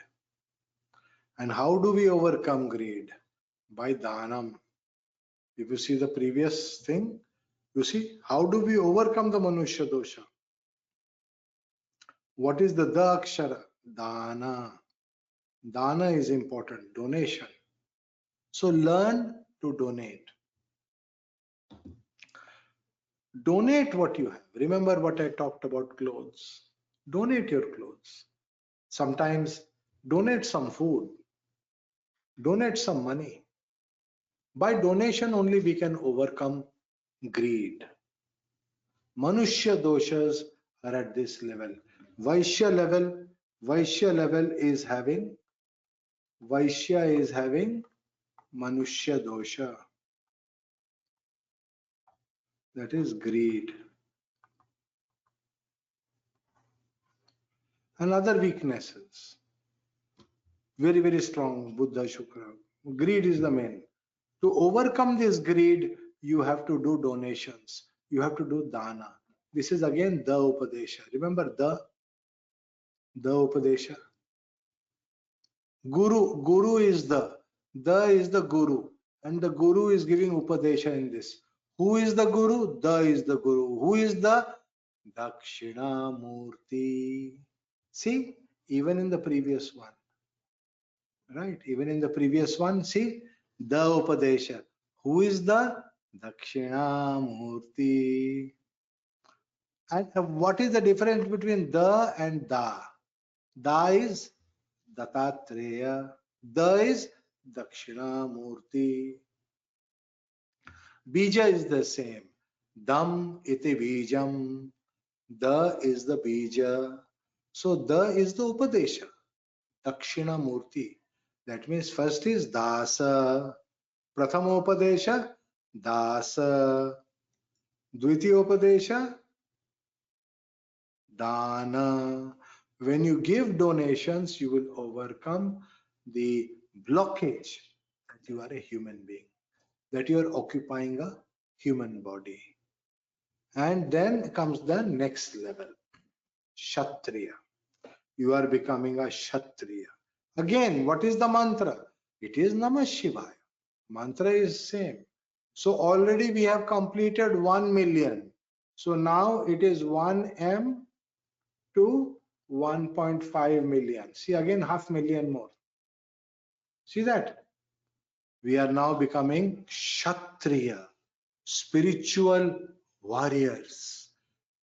[SPEAKER 1] And how do we overcome greed? By dhanam. If you see the previous thing, you see, how do we overcome the Manushya dosha? What is the da akshara? Dana. Dana is important, donation. So learn to donate. Donate what you have. Remember what I talked about clothes. Donate your clothes. Sometimes donate some food. Donate some money. By donation only we can overcome greed. Manushya doshas are at this level. Vaishya level is having Manushya dosha. That is greed. And other weaknesses. Very, very strong Buddha Shukra. Greed is the main. To overcome this greed, you have to do donations. You have to do dana. This is again the Upadesha. Remember the Upadesha. Guru is the Guru. And the Guru is giving Upadesha in this. Who is the Guru? The is the Guru. Who is the Dakshinamurti? See, even in the previous one. Right, even in the previous one, see, the Upadesha. Who is the Dakshinamurti? And what is the difference between the and da? Da is Dattatreya. Da is Dakshinamurti. Bija is the same. Dam iti bijam. Da is the bija. So da is the Upadesha. Dakshinamurti. That means first is Dasa. Prathamopadesha, Dasa. Dvitiyopadesha, Dana. When you give donations, you will overcome the blockage that you are a human being, that you are occupying a human body. And then comes the next level, Kshatriya. You are becoming a Kshatriya. Again, what is the mantra? It is Namah Shivāya. Mantra is same. So already we have completed 1 million. So now it is 1M to 1.5 million. See again 500,000 more. See that? We are now becoming Kshatriya, spiritual warriors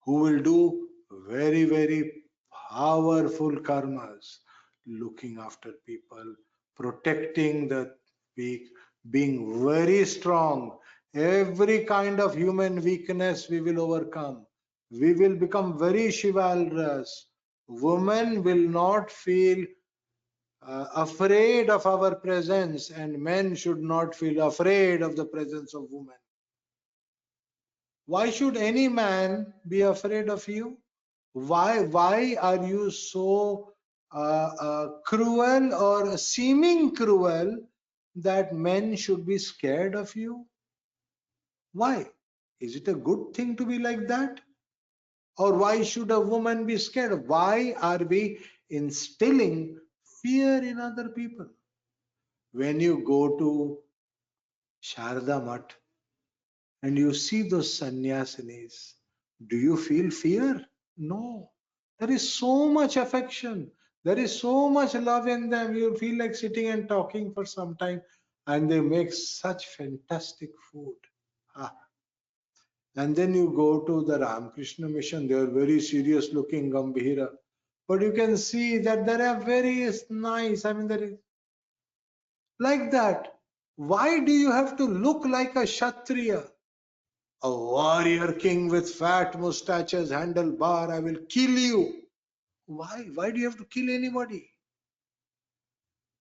[SPEAKER 1] who will do very, very powerful karmas, looking after people, protecting the weak, being very strong. Every kind of human weakness we will overcome. We will become very chivalrous. Women will not feel afraid of our presence, and men should not feel afraid of the presence of women. Why should any man be afraid of you? Why are you so cruel or seeming cruel that men should be scared of you? Why? Is it a good thing to be like that? Or why should a woman be scared? Why are we instilling fear in other people? When you go to Sharda Math and you see those sannyasinis, do you feel fear? No. There is so much affection. There is so much love in them. You feel like sitting and talking for some time, and they make such fantastic food. Ah. And then you go to the Ramakrishna mission, they are very serious looking, Gambhira. But you can see that they are very nice. I mean, there is like that. Why do you have to look like a Kshatriya? A warrior king with fat mustaches, handlebar, I will kill you. Why? Why do you have to kill anybody?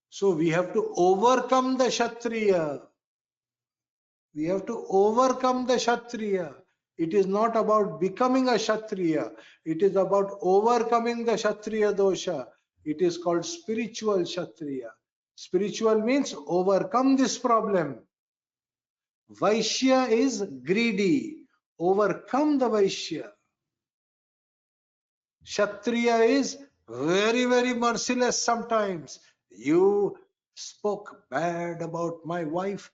[SPEAKER 1] So we have to overcome the Kshatriya. We have to overcome the Kshatriya. It is not about becoming a Kshatriya. It is about overcoming the Kshatriya dosha. It is called spiritual Kshatriya. Spiritual means overcome this problem. Vaishya is greedy. Overcome the Vaishya. Kshatriya is very, very merciless sometimes. You spoke bad about my wife.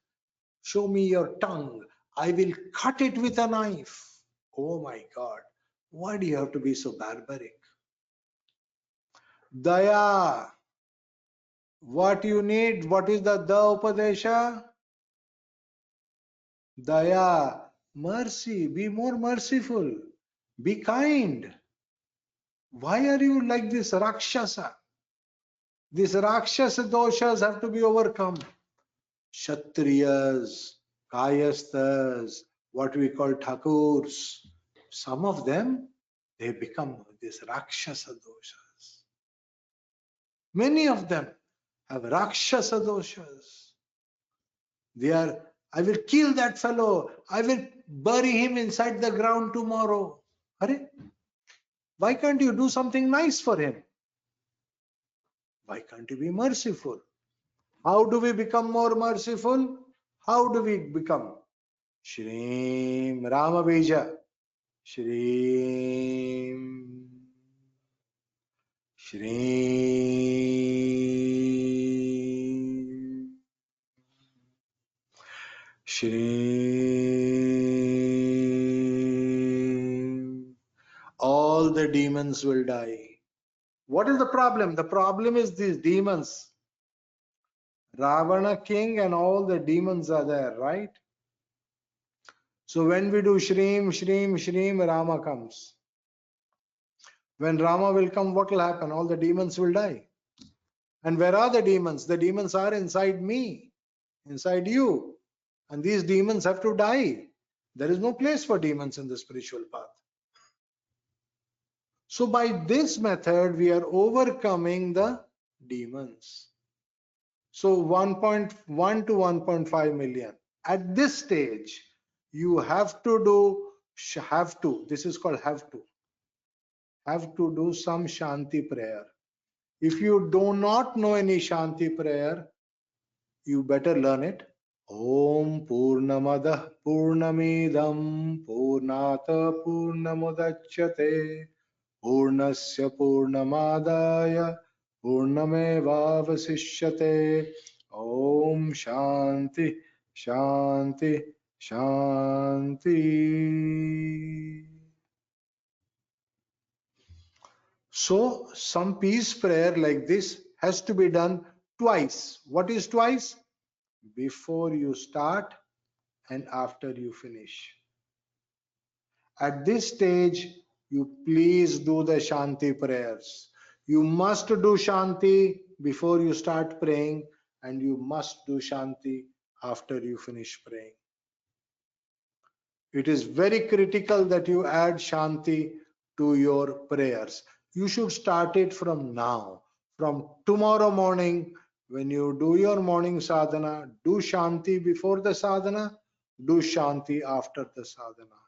[SPEAKER 1] Show me your tongue. I will cut it with a knife. Oh my God. Why do you have to be so barbaric? Daya. What you need? What is the Upadesha? Daya. Mercy. Be more merciful. Be kind. Why are you like this Rakshasa? These Rakshasa doshas have to be overcome. Kshatriyas, Kayasthas, what we call Thakurs, some of them, they become these Rakshasa doshas. Many of them have Rakshasa doshas. They are, I will kill that fellow, I will bury him inside the ground tomorrow. Hare? Why can't you do something nice for him? Why can't you be merciful? How do we become more merciful? How do we become? Shreem Ramabija. Shreem. Shreem. Shreem. All the demons will die. What is the problem? The problem is these demons. Ravana king and all the demons are there, right? So when we do Shreem, Shreem, Shreem, Rama comes. When Rama will come, what will happen? All the demons will die. And where are the demons? The demons are inside me, inside you. And these demons have to die. There is no place for demons in the spiritual path. So by this method, we are overcoming the demons. So 1.1 to 1.5 million. At this stage, you have to do, this is called have to do some Shanti prayer. If you do not know any Shanti prayer, you better learn it. Om Purnamadah Purnamidam Purnata Purnamudachyate Purnasya Purnamadaya Purnamevavasishyate. Om Shanti Shanti Shanti. So some peace prayer like this has to be done twice. What is twice? Before you start and after you finish. At this stage, you please do the Shanti prayers. You must do Shanti before you start praying, and you must do Shanti after you finish praying. It is very critical that you add Shanti to your prayers. You should start it from now. From tomorrow morning, when you do your morning sadhana, do Shanti before the sadhana, do Shanti after the sadhana.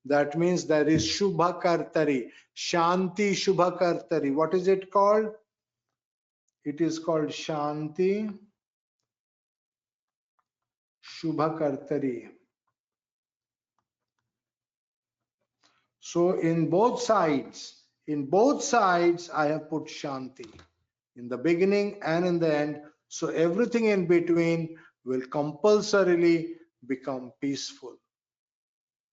[SPEAKER 1] That means there is Shubha Kartari, Shanti Shubha Kartari. What is it called? It is called Shanti Shubha Kartari. So in both sides, I have put Shanti in the beginning and in the end. So everything in between will compulsorily become peaceful,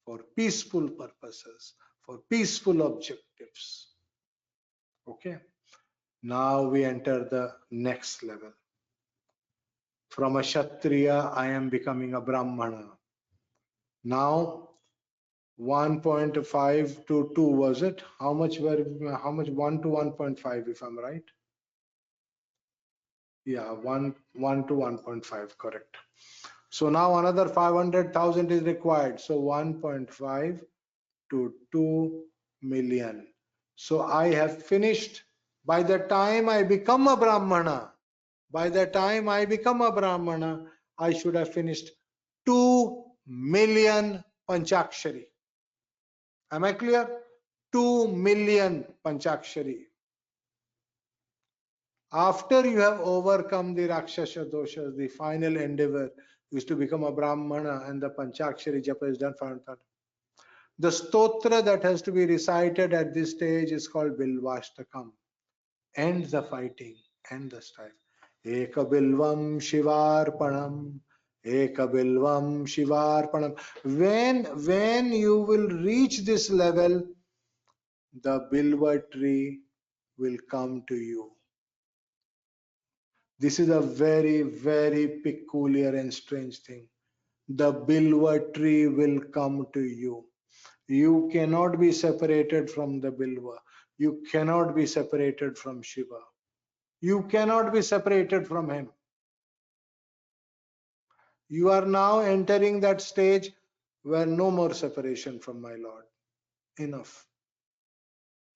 [SPEAKER 1] for peaceful purposes, for peaceful objectives. Okay. Now we enter the next level. From a Kshatriya, I am becoming a Brahmana. Now 1.5 to 2 was it? How much 1 to 1.5 if I'm right? Yeah, 1 to 1.5, correct. So now another 500,000 is required. So 1.5 to 2 million. So I have finished. By the time I become a Brahmana, I should have finished 2 million Pañcākṣarī. Am I clear? 2 million Pañcākṣarī. After you have overcome the Rakshasa doshas, the final endeavor is to become a Brahmana, and the Pañcākṣarī japa is done for that. The stotra that has to be recited at this stage is called Bilvashtakam. End the fighting, end the strife. Eka Bilvam Shivarpanam. Eka Bilvam Shivarpanam. When you will reach this level, the Bilva tree will come to you. This is a very, very peculiar and strange thing. The Bilva tree will come to you. You cannot be separated from the Bilva. You cannot be separated from Shiva. You cannot be separated from him. You are now entering that stage where no more separation from my Lord. Enough.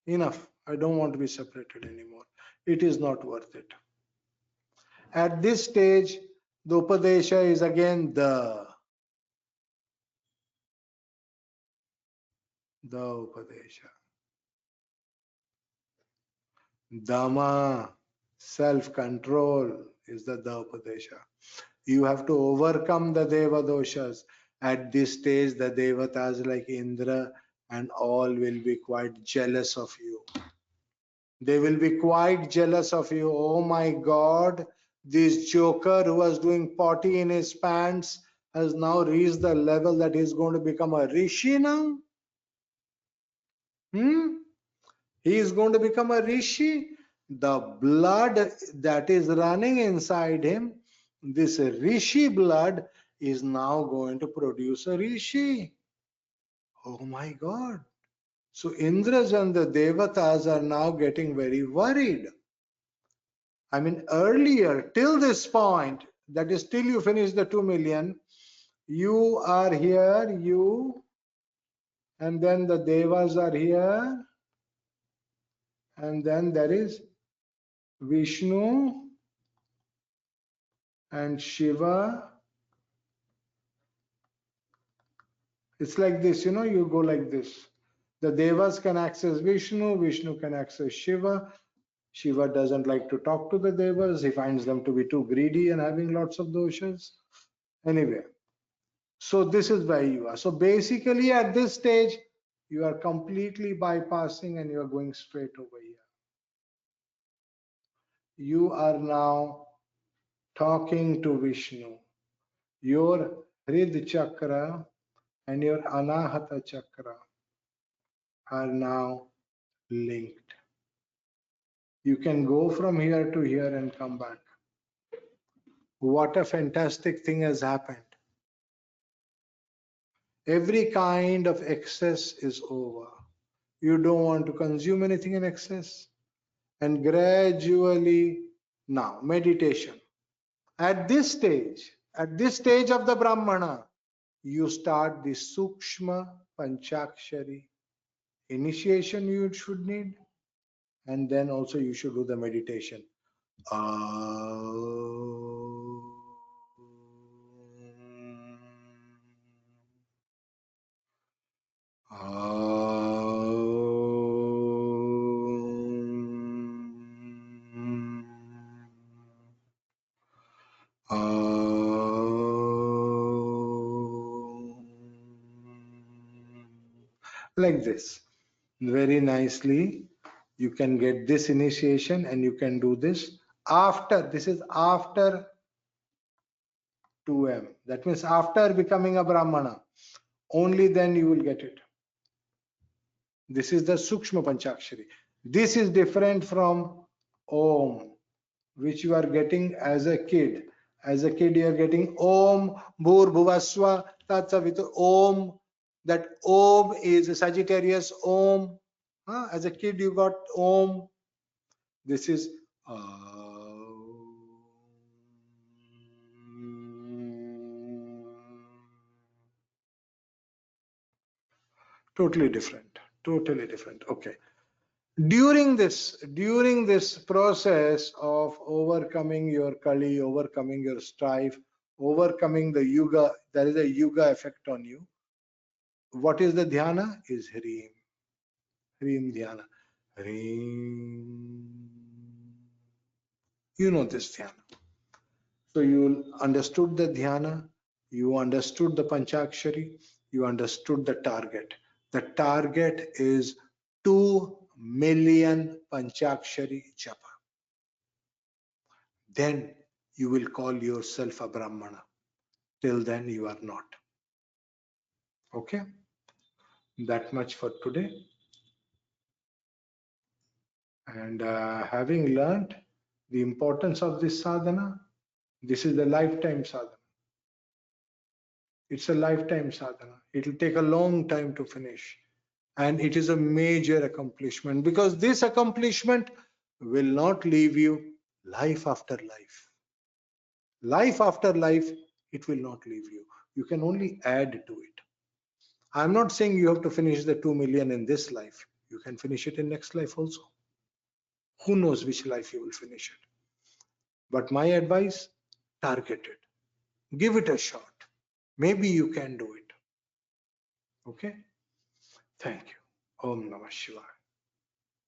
[SPEAKER 1] Enough. I don't want to be separated anymore. It is not worth it. At this stage, the Upadesha is again the Upadesha. Dhamma, self-control is the Upadesha. You have to overcome the Deva doshas. At this stage, the Devatas like Indra and all will be quite jealous of you. They will be quite jealous of you. Oh my God, this joker who was doing potty in his pants has now reached the level that he's going to become a rishi now. He is going to become a rishi. The blood that is running inside him, this rishi blood, is now going to produce a rishi. Oh my God. So Indras and the Devatas are now getting very worried. I mean, earlier, till this point, that is till you finish the 2 million, you are here, you, and then the Devas are here, and then there is Vishnu and Shiva. It's like this, you know, you go like this. The Devas can access Vishnu, Vishnu can access Shiva. Shiva doesn't like to talk to the Devas. He finds them to be too greedy and having lots of doshas. Anyway, so this is where you are. So basically at this stage, you are completely bypassing and you are going straight over here. You are now talking to Vishnu. Your Hrid Chakra and your Anahata Chakra are now linked. You can go from here to here and come back. What a fantastic thing has happened. Every kind of excess is over. You don't want to consume anything in excess. And gradually, now, meditation. At this stage of the Brahmana, you start the Sukshma Pañcākṣarī. Initiation you should need, and then also you should do the meditation. Like this, very nicely. You can get this initiation, and you can do this after. This is after 2M. That means after becoming a Brahmana, only then you will get it. This is the Sukshma Pañcākṣarī. This is different from Om, which you are getting as a kid. As a kid, you are getting Om Bhur Bhuvaswa Tatsavitu Om. That Om is Sagittarius Om. As a kid, you got Om. This is totally different. Totally different. Okay. During this process of overcoming your Kali, overcoming your strife, overcoming the Yuga, there is a Yuga effect on you. What is the dhyana? Is Hrim. Hrim dhyana. Hrim. You know this dhyana. So you understood the dhyana, you understood the Pañcākṣarī, you understood the target. The target is 2 million Pañcākṣarī japa. Then you will call yourself a Brahmana. Till then you are not. Okay? That much for today. And having learned the importance of this sadhana, this is the lifetime sadhana. It's a lifetime sadhana. It will take a long time to finish. And it is a major accomplishment, because this accomplishment will not leave you life after life. Life after life, it will not leave you. You can only add to it. I'm not saying you have to finish the 2 million in this life. You can finish it in next life also. Who knows which life you will finish it. But my advice, target it. Give it a shot. Maybe you can do it. Okay? Thank you. Om Namah Shivāya.